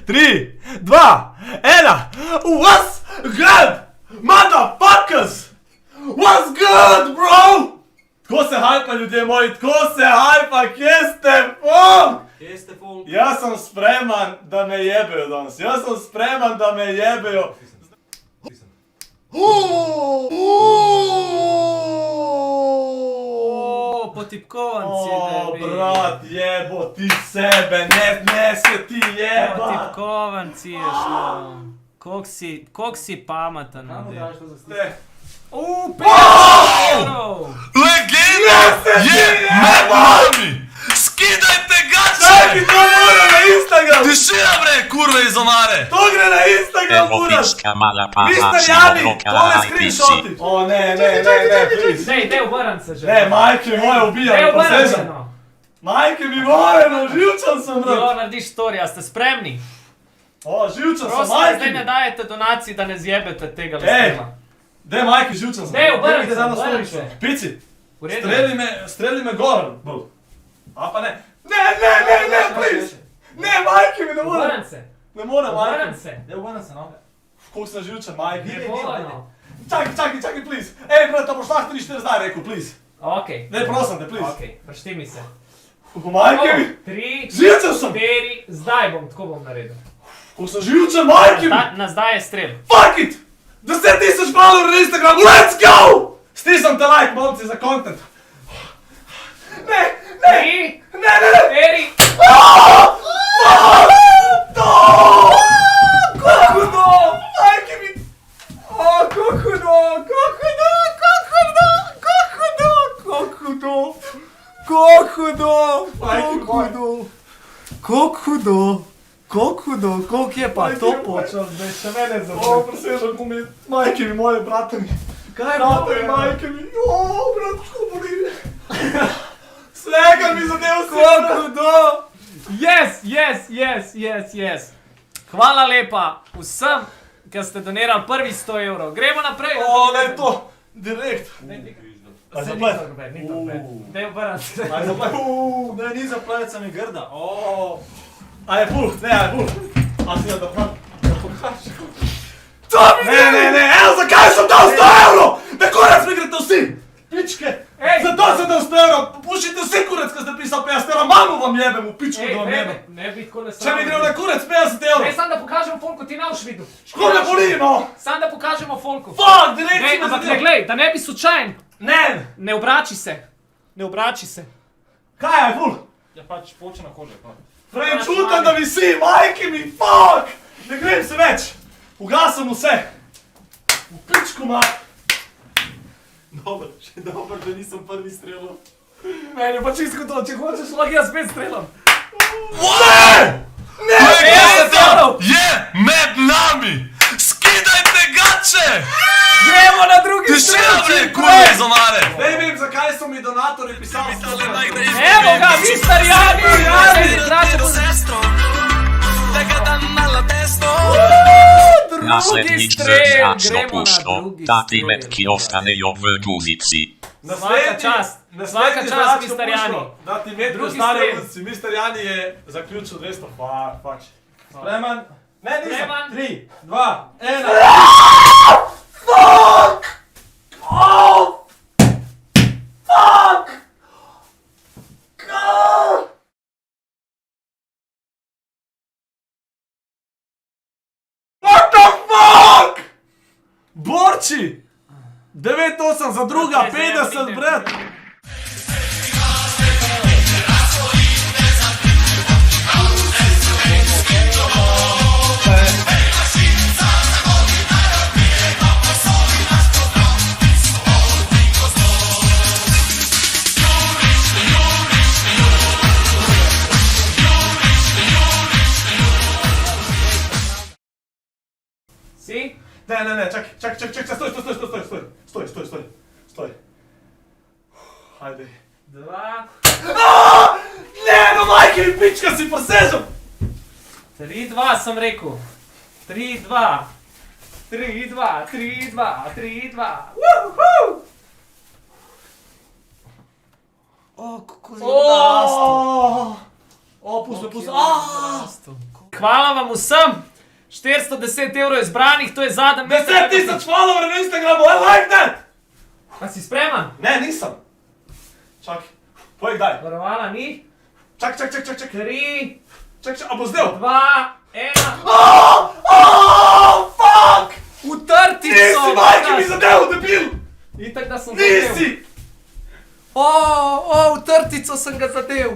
3, 2, 1. What's good, motherfuckers? What's good, bro? Tko se hajpa, ljudje moji, tko se hajpa, kje ste, fuk? Kje ste, fuk? Jaz sem spreman, da me jebejo danes. Jaz sem spreman, da me jebejo. Potipkovanci, Brat, jebo ti sebe, ne se ti jeba. Potipkovanci je šlo. Koliko si pameten, Daš to za stik? 5 evrov! Legenda je med nami! Skidajte gače! Čakaj, to mora na Instagram! Tišina bre, kurve iz omare! To gre na Instagram, buras! Erotička mala paha, Mister Jani, široka tole IPC. screenshoti! O ne, please! Dej obrn se že. Ne, majke moje ubijam, posežem! Majke mi moje, no živčan sem, bro! Jo, narediš storija, ste spremni? O, živčan sem, Prosim, majke zdaj ne mi! dajete donacij, da ne zjebete tega Ej! streama. Dej, majke, živčan sem! Dej, obrni Dej, se, danes obrni storiš. se. Pici, V redu? streli me gor, bolj. A pa ne. Ne, please! Ne, majke mi, ne morem! Obrn se. Ne morem, majke Obrn mi! se. Dej obrni se, no. Koliko sem živčan, majke? Ne bojo. Čakaj, please! Ej, brat, boš lahko 3-4 zdaj rekel, please! Okej. Ne, prosim te, please! Okej, pršti mi se. Majke mi! 3, Živčan sem! 4, zdaj bom, tako bom naredil. Ko sem živčan, majke mi! Na zdaj je strel. Fuck it! 10,000 followerov na Instagramu, let's go! Stisam te like, momci, za content. Ne! 3, 4, Kako hudo! Majke mi! Kako hudo! koliko je pa to počel, zdaj še mene O, presežem, ko mi, majke mi, moje brate mi. Kaj Brate mi, majke mi. O, brat, ko boli. Svega mi zadev si, brat. hudo! Yes! Hvala lepa vsem, ki ste donirali prvi 100 evrov. Gremo naprej. O, ne, to, direkt. Aj Se zaplet. ni problem. Dej obrn se. Aj zaplet. Ne, ni zaplet, sem je grda. O. Aj pul, ne, aj pul. A si da pokažeš. To mi ne, evo zakaj sem dal 100 evrov? Da kurac mi grete vsi. Pičke. Zato sem dal 100 evrov. Pušite vsi kurac, ko ste pisal 50 evrov. Mamu vam jebem v pičku, da vam jebem. Ne bi tako Če mi gre na kurac 50 evrov. Ne, samo da pokažemo folku, ti ne boš videl. Ško me boli, no. Samo da pokažemo folku. Fuck, direkt Ne, si me ampak ne zadev. glej, da ne bi slučajen. Ne. Ne obrači se. Ne obrači se. Kaj je, ful? Ja pač poče na kože, pa. Frej, čutam, da visi, majke mi, fuck! Ne grem se več. Ugasam vse. V pičku, ma. Dobro, še dobro, da nisem prvi strelil. Meni je pa čisto to, če hočeš, lahko jaz spet strelam. Legenda je med nami! Skidajte gače! Gremo na drugi Tišina bre, kurve iz omare! Ne vem, zakaj so mi donatorji pisali. Evo ga, Mister Jani! Naslednjič zračno pušto, taki metki ostanejo v guzici. Svaka čast, Mister Jani. Da ti metri Drugi ostane strel. v ulici. Mister Jani je zaključil 200. Fuck. Spreman? Ne, nisem. Spreman. 3, 2, 1. Fuck! Oh! Fuck! God! What the fuck? Borči! 9-8 za druga, 50, brat! Si? Ne, čakaj, stoj. Hajde. 2. Ne, no majke mi pička si posežem! 3-2 sem rekel. 3-2. 3-2. Woohoo! O, kako zelo rasto. O, pusti. hvala vam vsem. 410 evrov izbranih, to je zadnji mesec. 10 000 followerjev na Instagramu, I like that! A si spreman? Ne, nisem. Čakaj, povej kdaj. Varovala ni. Čakaj. 3, Čakaj, a bo zdaj? 2, 1. Fuck! Utrtico! Nisi, majke mi zadev, debil! Itak da sem zadev. Nisi! Utrtico sem ga zadev.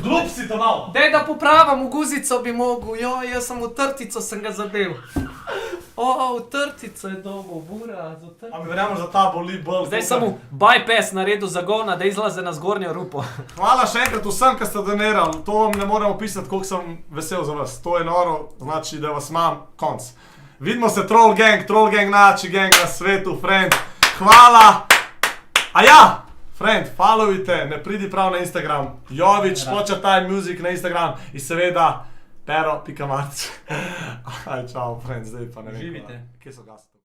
Glup si to malo. Dej da popravam, v guzico bi mogel. Jaz sem utrtico sem ga zadev. Utrtico je dobo, bura. A mi verjamem, da ta boli bolj. Zdaj sem mu bypass naredil zagona, da izlaze na zgornjo rupo. Hvala še enkrat vsem, ki ste donirali. To vam ne morem opisati, koliko sem vesel za vas. To je noro, znači, da vas imam konc. Vidimo se, Troll Gang, najjači gang na svetu, friend. Hvala. A ja, friend, followite, ne pridi prav na Instagram. Jovič, _music na Instagram in seveda pero.marc. Aj, čau, friend, zdaj pa ne vem. Živite. Kje so gasti?